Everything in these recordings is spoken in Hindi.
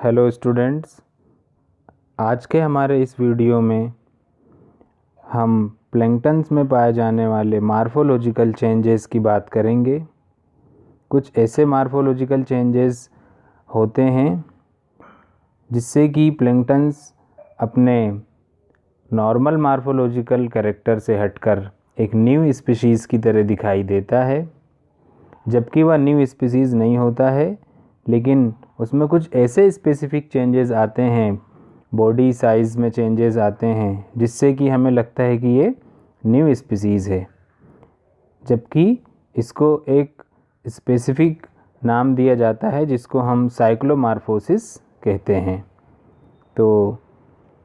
हेलो स्टूडेंट्स, आज के हमारे इस वीडियो में हम प्लैंक्टन्स में पाए जाने वाले मार्फोलॉजिकल चेंजेस की बात करेंगे। कुछ ऐसे मार्फोलॉजिकल चेंजेस होते हैं जिससे कि प्लैंक्टन्स अपने नॉर्मल मार्फोलॉजिकल कैरेक्टर से हटकर एक न्यू स्पीशीज़ की तरह दिखाई देता है, जबकि वह न्यू स्पीशीज़ नहीं होता है, लेकिन उसमें कुछ ऐसे स्पेसिफिक चेंजेस आते हैं, बॉडी साइज़ में चेंजेस आते हैं जिससे कि हमें लगता है कि ये न्यू स्पीशीज़ है, जबकि इसको एक स्पेसिफिक नाम दिया जाता है जिसको हम साइक्लोमॉर्फोसिस कहते हैं। तो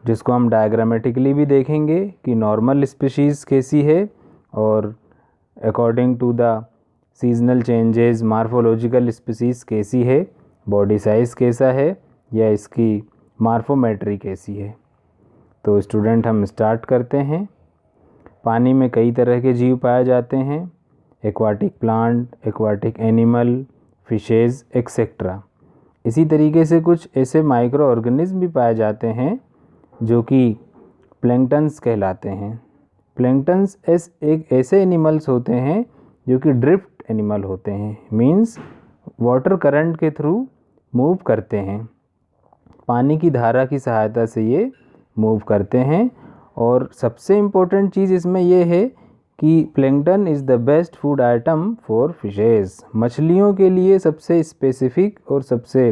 जिसको हम डायग्रामेटिकली भी देखेंगे कि नॉर्मल स्पीशीज़ कैसी है और according to the seasonal changes morphological species कैसी है, बॉडी साइज़ कैसा है या इसकी मार्फोमेट्री कैसी है। तो स्टूडेंट हम स्टार्ट करते हैं। पानी में कई तरह के जीव पाए जाते हैं, aquatic plant, aquatic animal, fishes etcetera. इसी तरीके से कुछ ऐसे माइक्रो ऑर्गेनिज्म भी पाए जाते हैं जो कि प्लैंक्टन्स कहलाते हैं। प्लैंक्टन्स एक ऐसे एनिमल्स होते हैं जो कि ड्रिफ्ट एनिमल होते हैं, मीन्स वाटर करंट के थ्रू मूव करते हैं, पानी की धारा की सहायता से ये मूव करते हैं। और सबसे इम्पोर्टेंट चीज़ इसमें यह है कि plankton is the best food item for fishes. मछलियों के लिए सबसे स्पेसिफिक और सबसे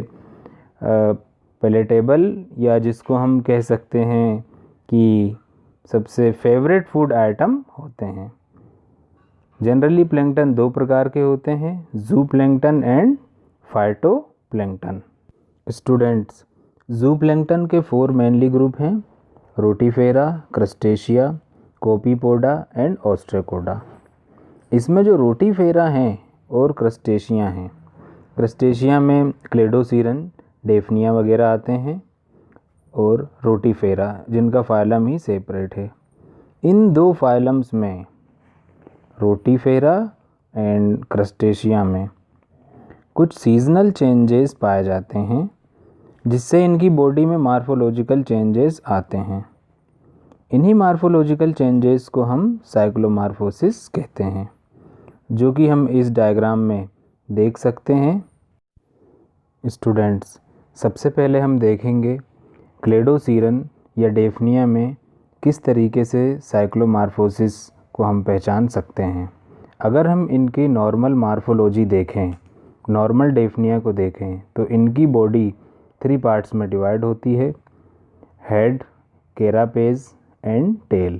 पैलेटेबल या जिसको हम कह सकते हैं कि सबसे फेवरेट फूड आइटम होते हैं। जनरली प्लैंक्टन दो प्रकार के होते हैं, जू plankton and phyto plankton. Students, जू प्लैंक्टन के 4 मेनली ग्रुप हैं, रोटीफेरा, क्रस्टेशिया, कोपीपोडा एंड ऑस्ट्रेकोडा। इसमें जो रोटीफेरा हैं और क्रस्टेशिया हैं, क्रस्टेशिया में क्लेडोसीरन, डेफनिया वगैरह आते हैं, और रोटीफेरा जिनका फाइलम ही सेपरेट है। इन दो फाइलम्स में, रोटीफेरा एंड क्रस्टेशिया में, कुछ सीजनल चेंजेस पाए जाते हैं जिससे इनकी बॉडी में मार्फोलॉजिकल चेंजेस आते हैं। इन्हीं मार्फोलॉजिकल चेंजेस को हम साइक्लोमॉर्फोसिस कहते हैं, जो कि हम इस डायग्राम में देख सकते हैं। स्टूडेंट्स, सबसे पहले हम देखेंगे क्लेडोसीरन या डेफनिया में किस तरीके से साइक्लोमॉर्फोसिस को हम पहचान सकते हैं। अगर हम इनकी नॉर्मल मार्फोलॉजी देखें, नॉर्मल डेफनिया को देखें, तो इनकी बॉडी 3 पार्ट्स में डिवाइड होती है, head, carapace and tail.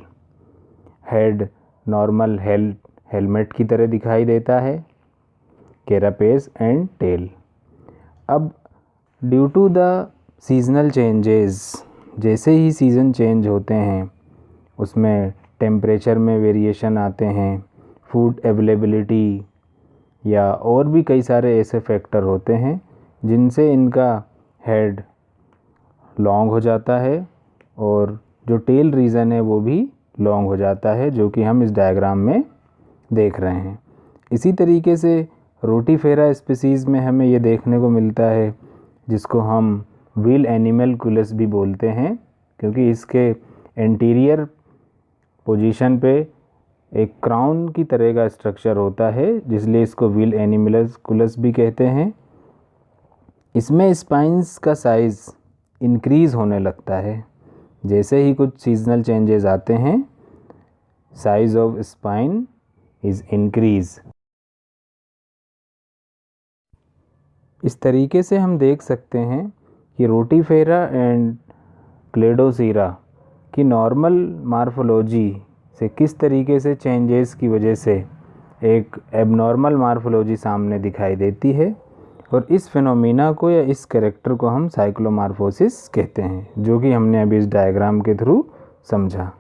Head normal helmet की तरह दिखाई देता है, कैरापेज एंड टेल। अब due to the seasonal changes, जैसे ही सीज़न चेंज होते हैं उसमें टेम्परेचर में वेरिएशन आते हैं, फूड अवेलेबिलिटी या और भी कई सारे ऐसे फैक्टर होते हैं जिनसे इनका हेड लॉन्ग हो जाता है और जो टेल रीजन है वो भी लॉन्ग हो जाता है, जो कि हम इस डायग्राम में देख रहे हैं। इसी तरीके से रोटीफेरा स्पीसीज़ में हमें ये देखने को मिलता है, जिसको हम व्हील एनिमलकुलस भी बोलते हैं, क्योंकि इसके एंटीरियर पोजीशन पे एक क्राउन की तरह का स्ट्रक्चर होता है, जिसलिए इसको व्हील एनिमलकुलस भी कहते हैं। इसमें स्पाइंस का साइज़ इंक्रीज़ होने लगता है जैसे ही कुछ सीजनल चेंजेस आते हैं, size of spine is increase. इस तरीके से हम देख सकते हैं कि रोटीफेरा एंड क्लेडोसीरा की नॉर्मल मार्फोलॉजी से किस तरीके से चेंजेस की वजह से एक एबनॉर्मल मार्फोलॉजी सामने दिखाई देती है, और इस फिनोमिना को या इस कैरेक्टर को हम साइक्लोमॉर्फोसिस कहते हैं, जो कि हमने अभी इस डायग्राम के थ्रू समझा।